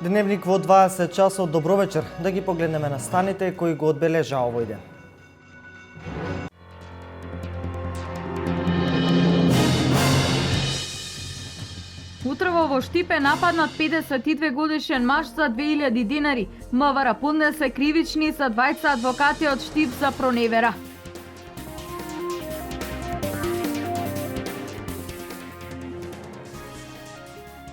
Дневник во 20 часот. Добро вечер. Да ги погледнеме на станите кои го одбележа овој ден. Утрово во Штипе нападнат 52 годишен маж за 2000 денари. МВР поднесе кривични за двајца адвокати од Штип за проневера.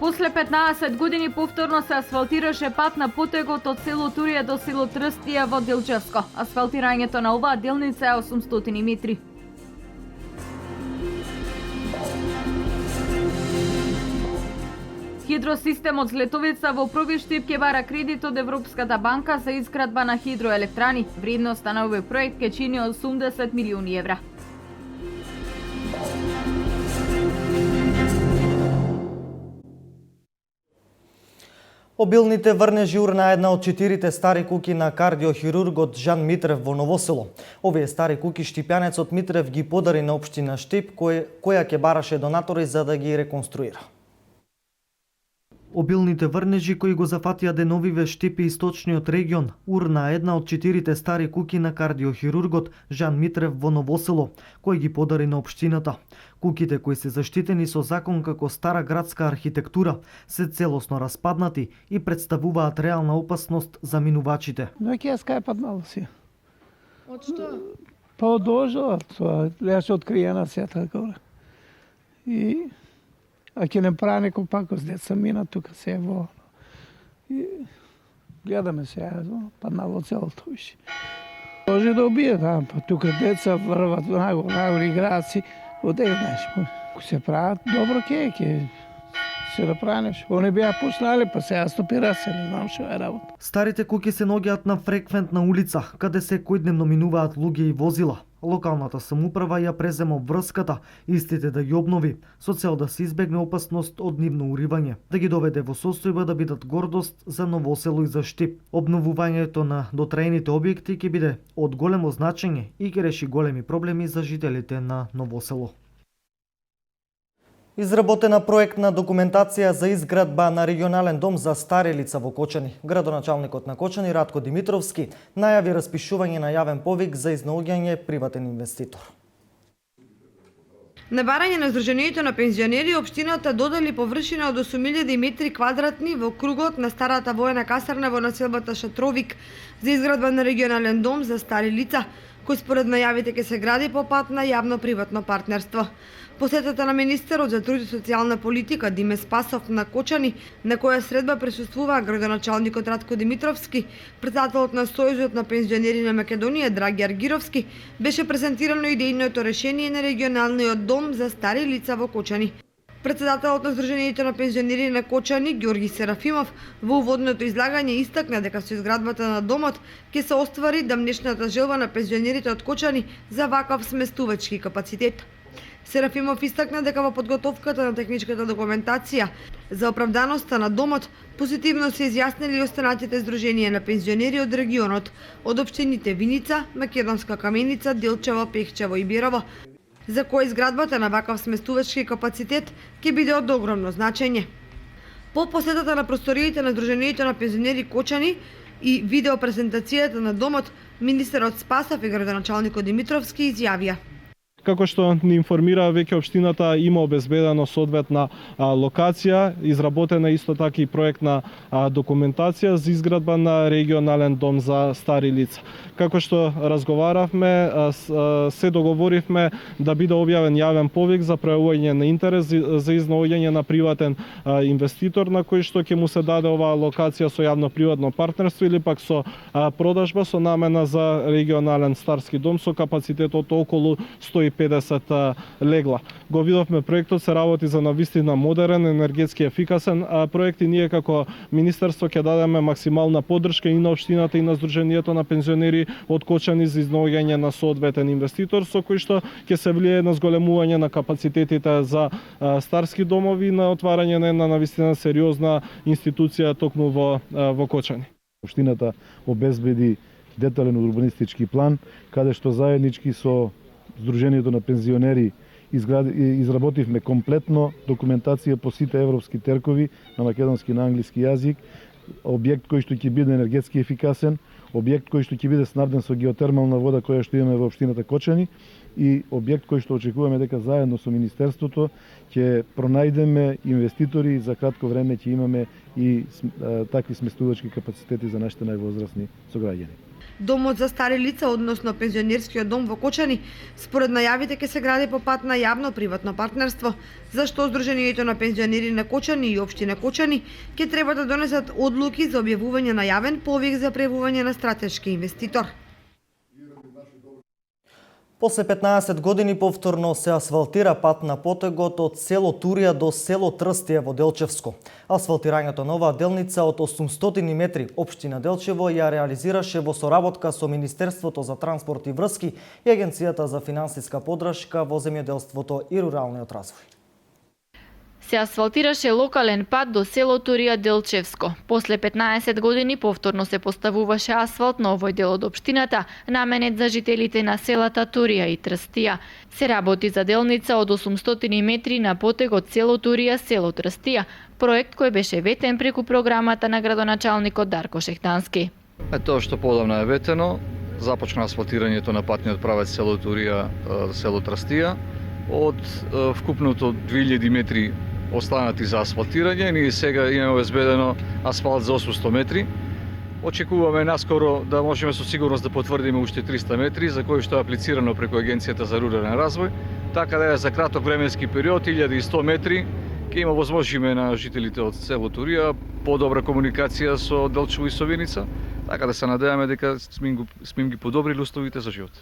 После 15 години повторно се асфалтираше пат на потегот од село Турија до село Трстија во Делчевско. Асфалтирањето на оваа делница е 800 метри. Хидросистемот Злетовица во Проби Штип ќе бара кредит од Европската банка за изградба на хидроелектрани. Вредноста на овој проект ќе чини 80 милиони евра. Обилните врнежи урна една од 4 стари куки на кардиохирургот Жан Митрев во Новосело. Овие стари куки штипјанецот Митрев ги подари на општина Штип, која ќе бараше донатори за да ги реконструира. Обилните врнежи кои го зафатија деновиве Штип и источниот регион, урна една од 4 стари куки на кардиохирургот Жан Митрев во Новосело, кој ги подари на општината. Куките кои се заштитени со закон како стара градска архитектура се целосно распаднати и представуваат реална опасност за минувачите. Но ќе скајпат си. Од што? Па од ожава, тоа беше откриена сета горе. И ќе не прави некој пакост, деца мина тука се во. И гледаме се, паднало целото више. Може да убие там, па тука деца врват најгори играци. Оде знаеш, ако се прават добро ќе се да правиш. Они беа пуснали, па сега стопира се, не знам што е работа. Старите куки се наоѓаат на фреквентна улица, каде секојдневно минуваат луѓе и возила. Локалната самоуправа ја презема врската, истите да ги обнови, со цел да се избегне опасност од нивно уривање, да ги доведе во состојба да бидат гордост за Новосело и за Штип. Обновувањето на дотраените објекти ќе биде од големо значење и ќе реши големи проблеми за жителите на Новосело. Изработена проектна документација за изградба на регионален дом за стари лица во Кочани. Градоначалникот на Кочани Радко Димитровски најави распишување на јавен повик за изнаоѓање приватен инвеститор. На барање на Сдруженијето на пензионери, општината додели површина од 8000 метри квадратни во кругот на старата воена касарна во населбата Шатровик за изградба на регионален дом за стари лица, кој според најавите ќе се гради по пат на јавно-приватно партнерство. Посетата на министерот за труд и социјална политика Диме Спасов на Кочани, на која средба присуствува градоначалникот Радко Димитровски, председателот на Сојузот на пензионери на Македонија Драги Аргировски, беше презентирано идејното решение на регионалниот дом за стари лица во Кочани. Председателот на Сдруженијето на пензионери на Кочани Ѓорги Серафимов во уводното излагање истакна дека со изградбата на домот ќе се оствари дамнешната желба на пензионерите од Кочани за ваков сместувачки капацитет. Серафимов истакна дека во подготовката на техничката документација за оправданоста на домот позитивно се изјаснили останатите здруженија на пензионери од регионот, од општините Виница, Македонска Каменица, Делчево, Пехчево и Бирово, за кој изградбата на ваков сместувачки капацитет ќе биде од огромно значење. По посетата на просториите на Сдруженијето на пензионери Кочани и видеопрезентацијата на домот, министерот Спасов и градоначалникот Димитровски изјавија: Како што ни информира, веќе општината има обезбедено соодветна локација, изработена исто така и проектна документација за изградба на регионален дом за стари лица. Како што разговаравме, се договоривме да биде објавен јавен повик за пројавување на интерес за изнаоѓање на приватен инвеститор на кој што ќе му се даде оваа локација со јавно-приватно партнерство или пак со продажба со намена за регионален старски дом со капацитет од околу 150 легла. Го видовме проектот, се работи за навистина модерен, енергетски ефикасен проект и ние како министерство ќе дадеме максимална поддршка и на општината и на Сдруженијето на пензионери од Кочани за изнаоѓање на соодветен инвеститор со кој што ќе се влијае на зголемување на капацитетите за старски домови, на отварање на една навистина сериозна институција токму во Кочани. Општината обезбеди детален урбанистички план каде што заеднички со Сдруженијето на пензионери изработивме комплетно документација по сите европски теркови на македонски и на англиски јазик објект кој што ќе биде енергетски ефикасен, објект кој што ќе биде снабден со геотермална вода која што имаме во општината Кочани и објект кој што очекуваме дека заедно со Министерството ќе пронајдеме инвеститори и за кратко време ќе имаме и такви сместувачки капацитети за нашите највозрасни сограѓани. Домот за стари лица, односно пензионерскиот дом во Кочани, според најавите ќе се гради по пат на јавно-приватно партнерство, зашто Сдруженијето на пензионери на Кочани и општина Кочани ќе треба да донесат одлуки за објавување на јавен повик за пријавување на стратешки инвеститор. После 15 години повторно се асфалтира пат на потегот од село Турија до село Трстија во Делчевско. Асфалтирањето на оваа делница од 800 метри општина Делчево ја реализираше во соработка со Министерството за транспорт и врски и Агенцијата за финансиска поддршка во земјоделството и руралниот развој. Се асфалтираше локален пат до село Турија Делчевско. После 15 години повторно се поставуваше асфалт на овој дел од општината, наменет за жителите на селата Турија и Трстија. Се работи за делница од 800 метри на потегот село Турија, село Трстија, проект кој беше ветен преку програмата на градоначалникот Дарко Шехтански. Тоа што подавна е ветено, започна асфалтирањето на патниот правец село Турија, село Трстија. Од вкупното 2000 метри останати за асфалтирање, ние сега имаме обезбедено асфалт за 800 метри. Очекуваме наскоро да можеме со сигурност да потврдиме уште 300 метри, за кои што е аплицирано преку Агенцијата за рурален развој, така да е за краток временски период, 1100 метри, ќе има возможиме на жителите од село Турија подобра комуникација со Делчево и со Виница, така да се надеваме дека сме им ги подобрили условите за живот.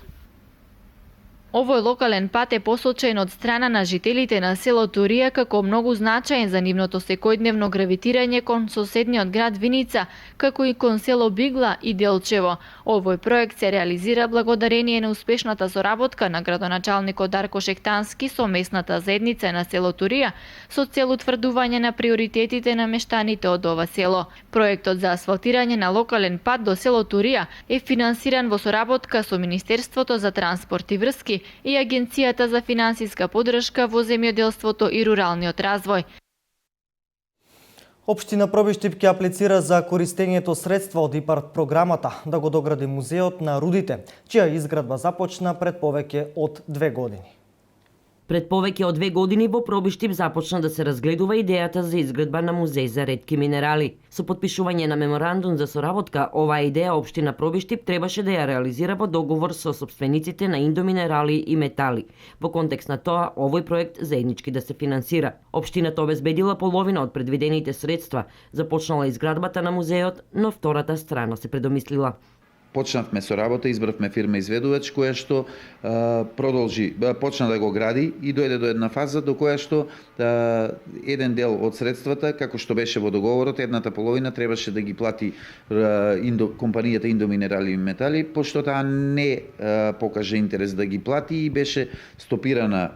Овој локален пат е посочен од страна на жителите на село Турија како многу значаен за нивното секојдневно гравитирање кон соседниот град Виница, како и кон село Бигла и Делчево. Овој проект се реализира благодарение на успешната соработка на градоначалникот Дарко Шехтански со местната заедница на село Турија, со цел утврдување на приоритетите на мештаните од ова село. Проектот за асфалтирање на локален пат до село Турија е финансиран во соработка со Министерството за транспорт и врски и Агенцијата за финансиска поддршка во земјоделството и руралниот развој. Општина Пробиштип ќе аплицира за користењето средства од ИПАРД програмата да го догради музеот на рудите, чија изградба започна пред повеќе од 2 години. Пред повеќе од 2 години во Пробиштип започна да се разгледува идејата за изградба на музеј за ретки минерали. Со подпишување на меморандум за соработка, оваа идеја општина Пробиштип требаше да ја реализира во договор со сопствениците на индоминерали и метали. Во контекст на тоа, овој проект заеднички да се финансира. Општината обезбедила половина од предвидените средства, започнала изградбата на музеот, но втората страна се предомислила. Почнавме со работа, избравме фирма изведувач која што почна да го гради и дојде до една фаза до која што еден дел од средствата, како што беше во договорот, едната половина требаше да ги плати компанијата Индоминерали и метали, пошто таа не покаже интерес да ги плати и беше стопирана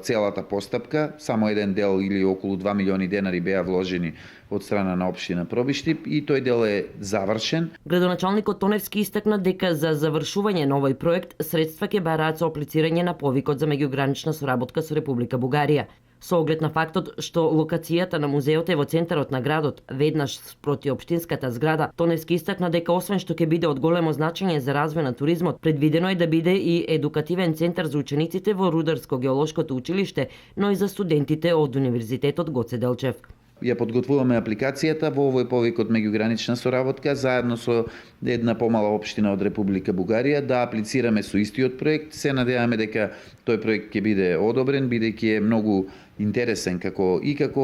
целата постапка, само еден дел или околу 2 милиони денари беа вложени од страна на општина Пробиштип и тој дел е завршен. Градоначалникот Тоневски истакна дека за завршување на овој проект средства ќе бараат со аплицирање на повикот за меѓугранична соработка со Република Бугарија. Со оглед на фактот што локацијата на музеот е во центарот на градот, веднаш спроти општинската зграда, Тоневски истакна дека освен што ќе биде од големо значење за развој на туризмот, предвидено е да биде и едукативен центар за учениците во Рударско-геолошкото училиште, но и за студентите од Универзитетот Гоце Делчев. Ја подготвуваме апликацијата во овој повик од меѓугранична соработка заедно со една помала општина од Република Бугарија да аплицираме со истиот проект. Се надеваме дека тој проект ќе биде одобрен, бидејќи е многу интересен како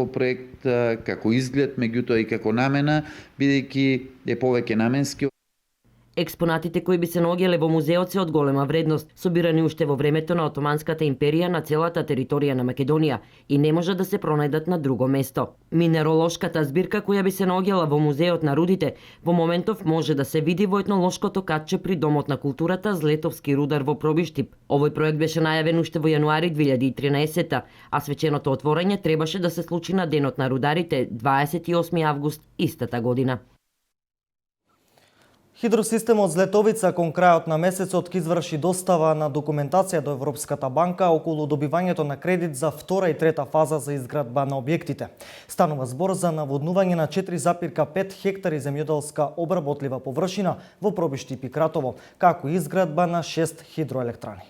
проект, како изглед, меѓутоа и како намена, бидејќи е повеќе наменски. Експонатите кои би се наоѓале во музеот се од голема вредност, собирани уште во времето на Отоманската империја на целата територија на Македонија и не може да се пронајдат на друго место. Минеролошката збирка која би се наоѓала во музеот на рудите во моментов може да се види во етнолошкото катче при Домот на културата Злетовски рудар во Пробиштип. Овој проект беше најавен уште во јануари 2013, а свеченото отворање требаше да се случи на денот на рударите 28 август истата година. Хидросистемот Злетовица кон крајот на месецот ќе изврши достава на документација до Европската банка околу добивањето на кредит за втора и трета фаза за изградба на објектите. Станува збор за наводнување на 4,5 хектари земјоделска обработлива површина во Пробишти и Пикратово, како и изградба на 6 хидроелектрани.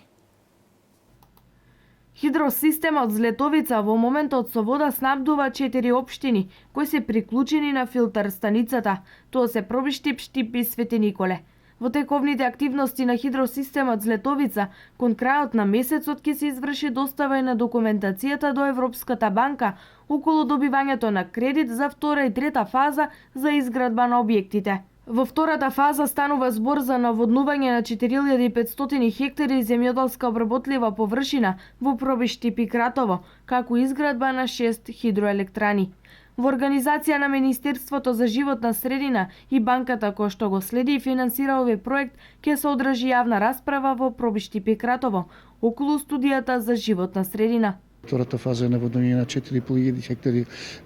Хидросистемот Злетовица во моментот со вода снабдува 4 општини кои се приклучени на филтер станицата. Тоа се Пробишти, Штип и Свети Николе. Во тековните активности на хидросистемот Злетовица, кон крајот на месецот ќе се изврши достава и на документацијата до Европската банка околу добивањето на кредит за втора и трета фаза за изградба на објектите. Во втората фаза станува збор за наводнување на 4500 хектари земјоделска обработлива површина во Пробишти и Пикратово, како изградба на 6 хидроелектрани. Во организација на Министерството за животна средина и банката која што го следи и финансира овој проект, ќе се одржи јавна расправа во Пробишти и Пикратово околу студијата за животна средина. Втората фаза е наводнување на 4.500 хектари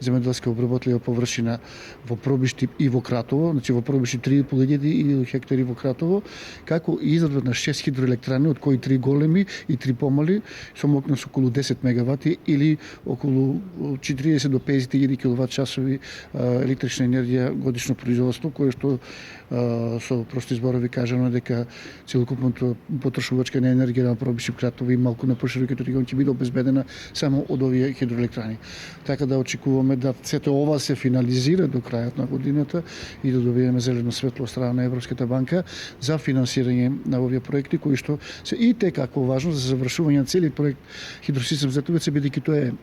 земјоделска обработлива површина во Пробишти и во Кратово, значи во Пробишти 3.500 хектари во Кратово, како и изградба на 6 хидроелектрани, од кои 3 големи и 3 помали, со мощност околу 10 мегавати или околу 40 до 50.000 киловат часови електрична енергија годишно производство, кое што со прости зборови кажано дека целокупното потрошувачка на енергија на Пробишти и Кратово и малку на проширокиот регион ќе биде обезбедена само од овие хидроелектрани. Така да очекуваме да сето ова се финализира до крајот на годината и да добиеме зелено светло од страна на Европската банка за финансирање на овие проекти кои што се и како важно за завршување на целиот проект Хидросистем Злетовица, бидејќи тоа е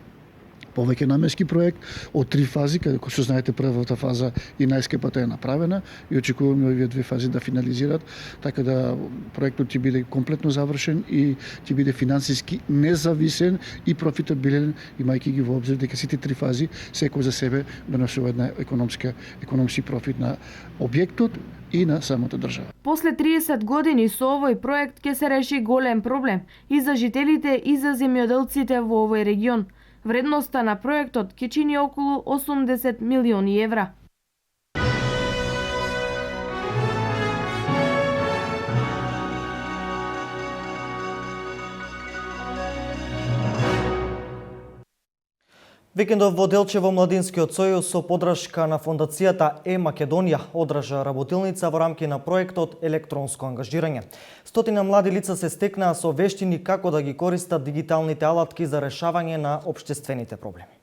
повеќе наменски проект од 3 фази, како што знаете првата фаза и најскапата е направена и очекуваме овие 2 фази да финализират, така да проектот ќе биде комплетно завршен и ќе биде финансиски независен и профитабилен, имајќи ги во обзир дека сите 3 фази секој за себе донесува една економски профит на објектот и на самата држава. После 30 години со овој проект ќе се реши голем проблем и за жителите и за земјоделците во овој регион. Вредноста на проектот ќе чини околу 80 милиони евра. Викендов во Делчево Младинскиот сојуз со подршка на фондацијата Македонија одржа работилница во рамки на проектот електронско ангажирање. Стотина млади лица се стекнаа со вештини како да ги користат дигиталните алатки за решавање на општествените проблеми.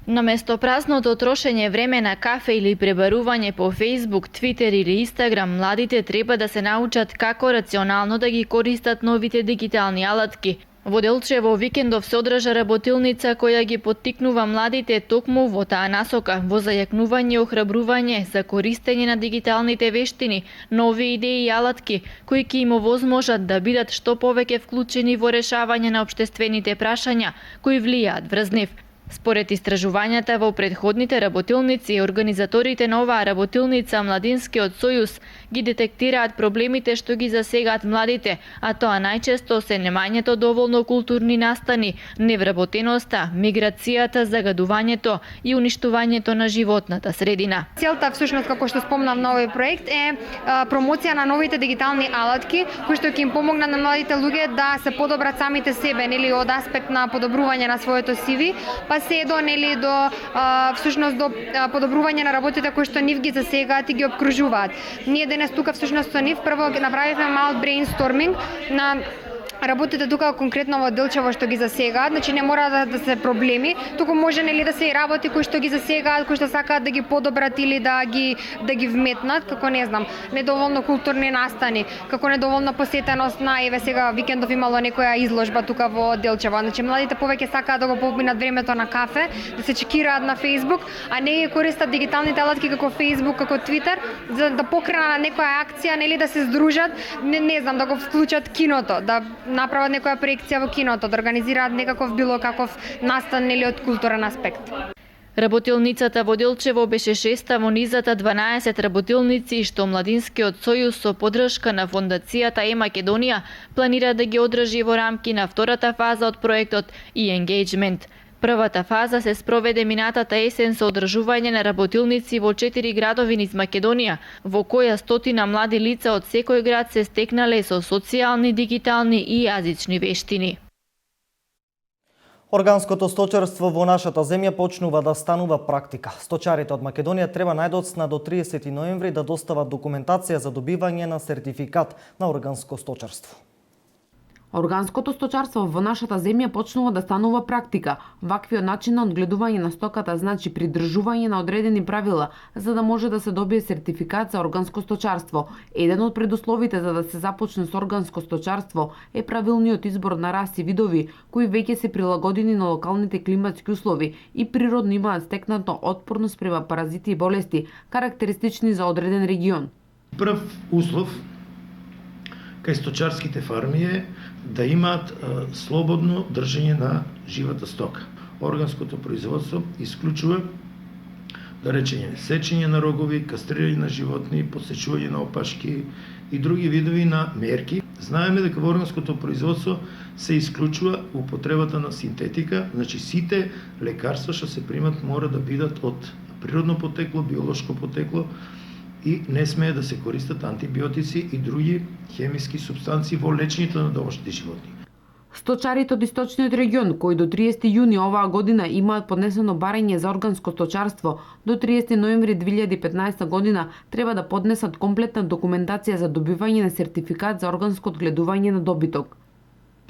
Наместо празното трошење време на кафе или пребарување по Facebook, Twitter или Instagram, младите треба да се научат како рационално да ги користат новите дигитални алатки. Во Делчево викендов се одржа работилница која ги поттикнува младите токму во таа насока, во зајакнување и охрабрување за користење на дигиталните вештини, нови идеи и алатки, кои ќе им овозможат да бидат што повеќе вклучени во решавање на општествените прашања кои влијаат врз нив. Според истражувањата во предходните работилници, организаторите на оваа работилница Младинскиот сојуз ги детектираат проблемите што ги засегаат младите, а тоа најчесто се немањето доволно културни настани, невработеноста, миграцијата, загадувањето и уништувањето на животната средина. Целта всушност како што спомнав на овој проект е промоција на новите дигитални алатки кои што ќе им помогнат на младите луѓе да се подобрат самите себе, нели од аспект на подобрување на своето CV, па се до всушност до подобрување на работите кои што нив ги засегаат и ги обкружуваат. Ние денес тука всушност со нив прво направивме мал брейнсторминг на работите тука конкретно во Делчево што ги засегаат, значи не мора да се проблеми, туку може нели да се и работи кои што ги засегаат, кои што сакаат да ги подобрат или да ги вметнат, како не знам, недоволно културни настани, како недоволна посетеност на еве сега викендов имало некоја изложба тука во Делчево. Значи младите повеќе сакаат да го поминат времето на кафе, да се чекираат на Facebook, а не ги користат дигиталните алатки како Facebook, како Twitter, за да покренат некоја акција, нели да се здружат, не знам, да го вклучат киното, да направат некоја проекција во киното, да организираат некаков било каков настан или од културен аспект. Работилницата во Делчево беше 6-та во низата 12 работилници што Младинскиот сојуз со подршка на фондацијата Македонија планира да ги одржи во рамки на втората фаза од проектот и Engagement. Првата фаза се спроведе минатата есен со одржување на работилници во 4 градови низ Македонија, во која 100 млади лица од секој град се стекнале со социјални, дигитални и јазични вештини. Органското сточарство во нашата земја почнува да станува практика. Сточарите од Македонија треба најдоцна до 30 ноември да достават документација за добивање на сертификат на органско сточарство. Органското сточарство во нашата земја почнува да станува практика. Ваквиот начин на одгледување на стоката значи придржување на одредени правила за да може да се добие сертификат за органско сточарство. Еден од предусловите за да се започне со органско сточарство е правилниот избор на раси видови кои веќе се прилагодени на локалните климатски услови и природно имаат стекнато отпорност према паразити и болести, карактеристични за одреден регион. Прв услов кај сточарските фарми е да имаат слободно држење на живата стока. Органското производство исклучува, да речење, сечење на рогови, кастрирање на животни, посечување на опашки и други видови на мерки. Знаеме дека во органското производство се исклучува употребата на синтетика, значи сите лекарства што се примат мора да бидат од природно потекло, биолошко потекло, и не смее да се користат антибиотици и други хемиски супстанции во лечењето на домашните животни. Сточарите од источниот регион, кои до 30 јуни оваа година имаат поднесено барање за органско сточарство, до 30 ноември 2015 година треба да поднесат комплетна документација за добивање на сертификат за органско одгледување на добиток.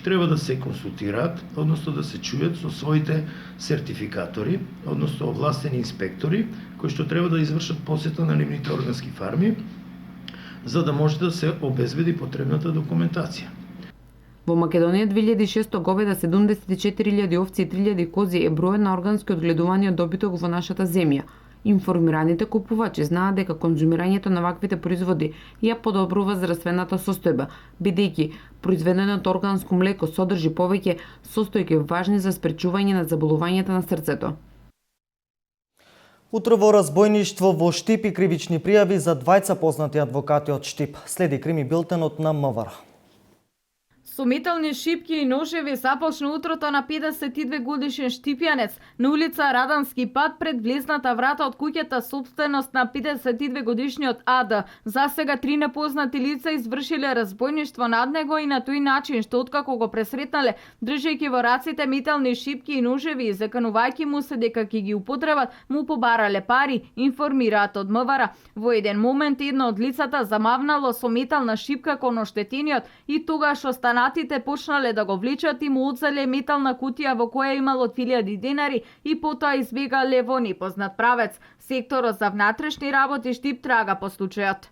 Треба да се консултираат, односно да се чујат со своите сертификатори, односно овластени инспектори, кои што треба да извршат посета на нивните органски фарми, за да може да се обезбеди потребната документација. Во Македонија 2600 говеда, 74.000 овци и 3.000 кози е бројот на органски одгледуваниот добиток во нашата земја. Информираните купувачи знаат дека конзумирањето на ваквите производи ја подобрува здравствената состојба, бидејќи произведеното органско млеко содржи повеќе состојки важни за спречување на заболувањата на срцето. Утрово разбојништво во Штип и кривични пријави за двајца познати адвокати од Штип. Следи крими билтенот на МВР. Со метални шипки и ножеви започна утрото на 52 годишен штипјанец на улица Радански пат пред влезната врата од куќата сопственост на 52 годишниот АД. За сега 3 непознати лица извршиле разбојништво над него и на тој начин што откако го пресретнале, држејќи во раците метални шипки и ножеви и заканувајќи му се дека ќе ги употребат, му побарале пари, информираат од МВР. Во еден момент едно од лицата замавнало со метална шипка кон оштетениот и тогаш останатите почнале да го влечат и му одзеле метална кутија во која имало 2000 денари и потоа избегале во непознат правец. Секторот за внатрешни работи Штип трага по случајот.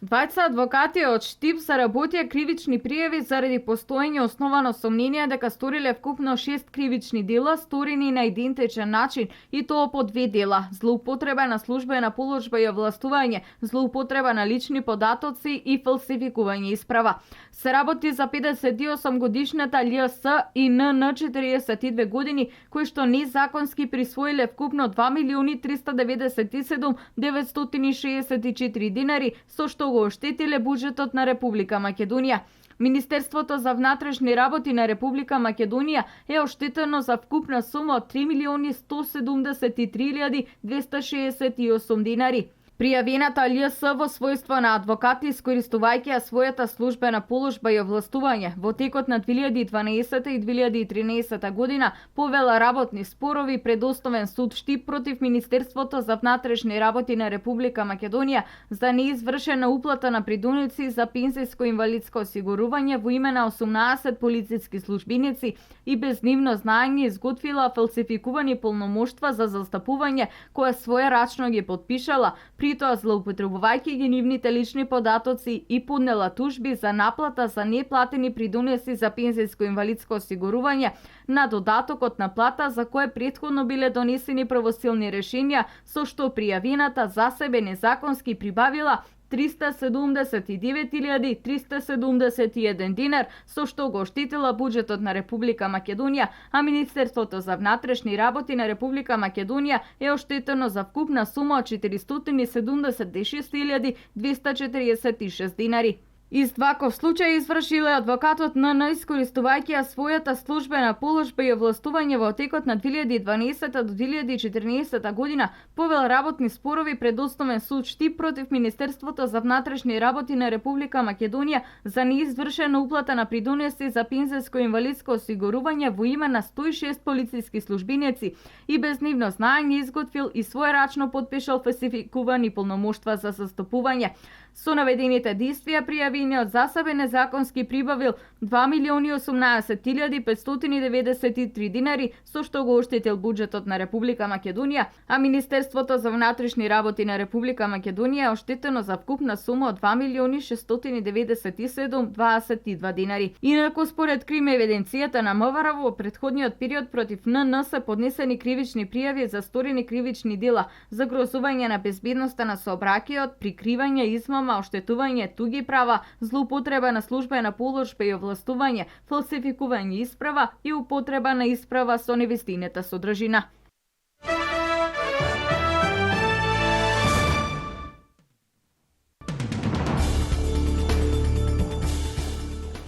Двајца адвокати од Штип заработија кривични пријави заради постоење основано сомнение дека сториле вкупно 6 кривични дела сторени на идентичен начин и тоа по 2 дела: злоупотреба на службена положба и овластување, злоупотреба на лични податоци и фалсификување исправа. Се работи за 58 годишната ЛС и НН 42 години кои што незаконски присвоиле вкупно 2.397.964 денари со што го оштетиле буџетот на Република Македонија. Министерството за внатрешни работи на Република Македонија е оштетено за вкупна сума од 3.173.268 денари. Пријавената ЛС во својство на адвокат, искористувајќи својата службена положба и овластување, во текот на 2012 и 2013 година повела работни спорови пред Основен суд Штип против Министерството за внатрешни работи на Република Македонија за неизвршена уплата на придоници за пензијско-инвалидско осигурување во име на 18 полициски службеници и без нивно знаење изготвила фалсификувани полномоштва за застапување која своерачно ги подпишала, притоа злоупотребувајќи ги нивните лични податоци и поднела тужби за наплата за неплатени придонеси за пензијско-инвалидско осигурување на додатокот на плата за кое претходно биле донесени правосилни решенја, со што пријавената за себе незаконски прибавила 379.371 динар, со што го оштетила буџетот на Република Македонија, а Министерството за внатрешни работи на Република Македонија е оштетено за вкупна сума од 476.246 динари. Ист ваков случај извршиле адвокатот НН искористувајќи својата службена положба и овластување во текот на 2012 до 2014 година повел работни спорови пред Основен суд Штип против Министерството за внатрешни работи на Република Македонија за неизвршена уплата на придонеси за пензионско инвалидско осигурување во име на 106 полициски службеници и без нивно знаење изготвил и своерачно подпишал фалсификувани полномоштва за застапување. Со наведените действија пријавениот за себе незаконски прибавил 2.018.593 динари, со што го оштетил буџетот на Република Македонија, а Министерството за внатрешни работи на Република Македонија е оштетено за вкупна сума од 2.697.22 динари. Инаку според крим евиденцијата на МВР во претходниот период против НН се поднесени кривични пријави за сторени кривични дела, загрозување на безбедноста на сообраќајот, прикривање, измама, оштетување туги права, злоупотреба на службена положба и овластување, фалсификување исправа и употреба на исправа со невистината содржина.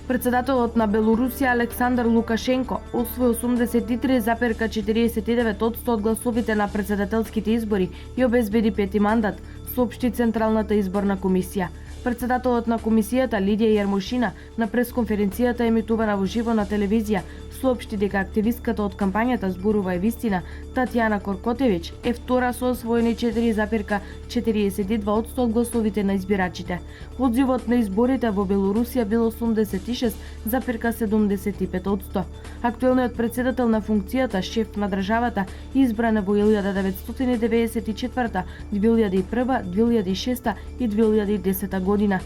Председателот на Белорусија Александар Лукашенко освои 83,49% од гласовите на председателските избори и обезбеди пети мандат, соопшти Централната изборна комисија. Председателот на комисијата Лидија Јермошина на пресконференцијата емитувана во живо на телевизија соопшти дека активистката од кампањата Зборува е вистина, Татјана Коркотевич, е втора со освоени 4,42% од гласовите на избирачите. Одзивот на изборите во Белорусија бил 86,75%. Актуелниот председател на функцијата, шеф на државата, избран во 1994, 2001, 2006 и 2010 година.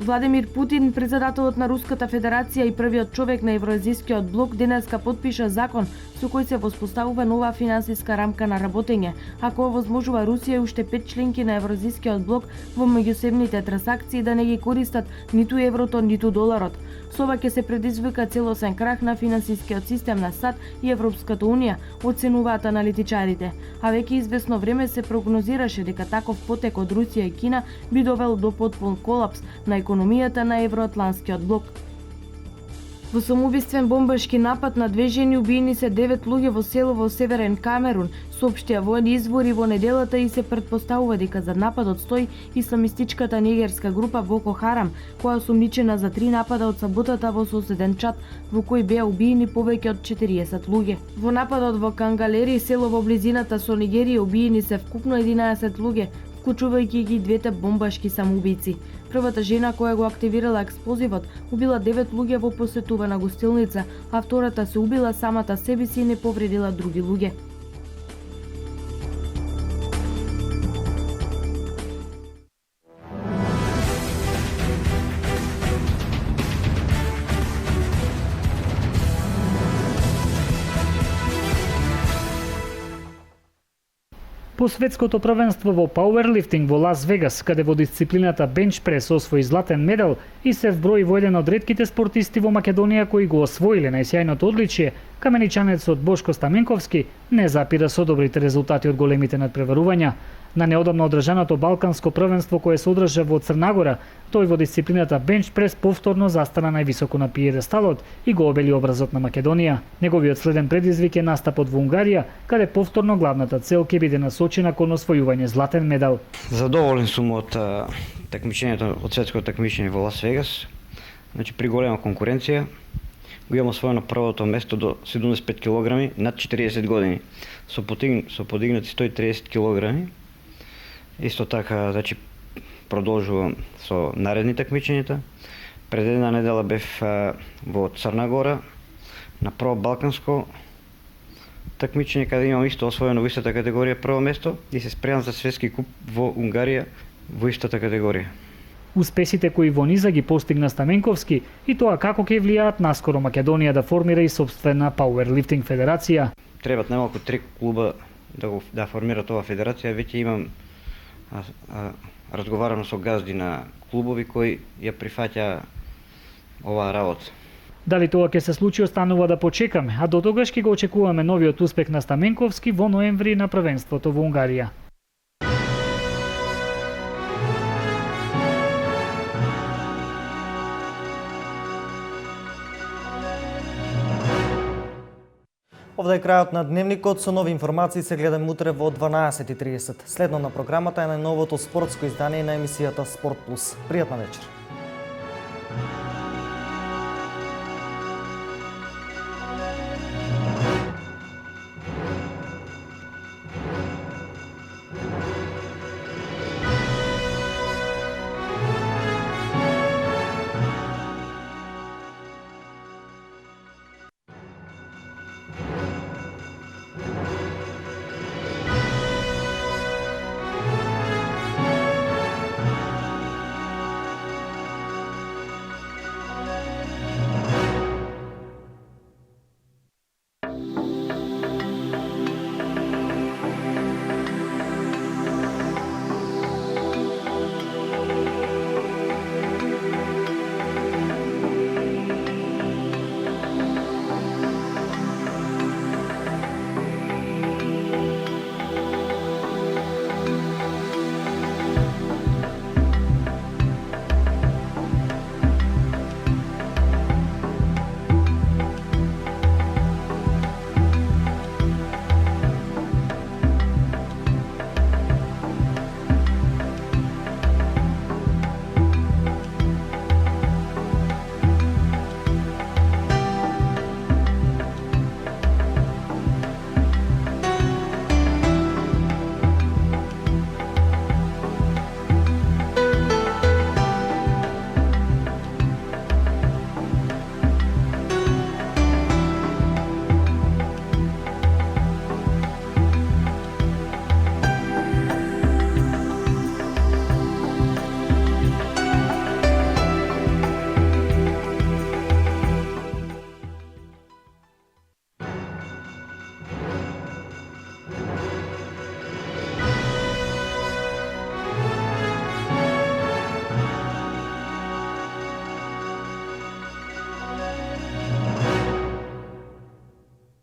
Владимир Путин, председателот на Руската Федерација и првиот човек на Евроазискиот блок, денеска подпиша закон со кој се воспоставува нова финансиска рамка на работење, а кој овозможува Русија и уште 5 членки на Евроазискиот блок во меѓусебните трансакции да не ги користат ниту еврото, ниту доларот. Со ова ќе се предизвика целосен крах на финансискиот систем на САД и Европската унија, оценуваат аналитичарите. А веќе известно време се прогнозираше дека таков потек од Русија и Кина би довел до потпун колапс на економијата на Евроатланскиот блок. Во самоубиствен бомбашки напад на две жени убиени се 9 луѓе во село во Северен Камерун, соопштија воени извори во неделата и се претпоставува дека за нападот стои исламистичката нигерска група Боко Харам, која осумничена за 3 напада од саботата во соседен Чад, во кој беа убиени повеќе од 40 луѓе. Во нападот во Кангалери, село во близината со Нигерија, убиени се вкупно 11 луѓе, вклучувајќи ги двете бомбашки самоубици. Првата жена која го активирала експлозивот убила 9 луѓе во посетувана гостилница, а втората се убила самата себе си и не повредила други луѓе. По светското првенство во пауерлифтинг во Лас Вегас, каде во дисциплината бенч прес освои златен медал и се вброи во еден од ретките спортисти во Македонија кои го освоиле најсјајното одличие, каменичанецот Бошко Стаменковски не запира со добрите резултати од големите надпреварувања. На неодамно одржаното балканско првенство кое се одржа во Црнагора, тој во дисциплината бенч прес повторно застана највисоко на пиедесталот и го обели образот на Македонија. Неговиот следен предизвик е настапот во Унгарија, каде повторно главната цел ќе биде насочена кон освојување златен медал. Задоволен сум од такмичењето, од светското такмичење во Лас Вегас. Значи при голема конкуренција го имам освоено првото место до 75 кг над 40 години. Со подигнати 130 кг. Исто така, значи, продолжувам со наредни такмичењата. Пред една недела бев во Црна Гора на прво балканско такмичење, каде имам исто освоено во истата категорија прво место и се спремам за светски куп во Унгарија во истата категорија. Успесите кои во низа ги постигна Стаменковски и тоа како ќе влијаат наскоро Македонија да формира и собствена пауерлифтинг федерација. Требат најмалку 3 клуба да формираат оваа федерација. Веќе имам разговарано со газди на клубови кои ја прифаќа оваа работа. Дали тоа ќе се случи останува да почекаме, а до тогаш ќе го очекуваме новиот успех на Стаменковски во ноември на првенството во Унгарија. Овде е крајот на дневникот, со нови информации се гледаме утре во 12:30. Следно на програмата е најновото спортско издание на емисијата Спорт Плюс. Пријатна вечер.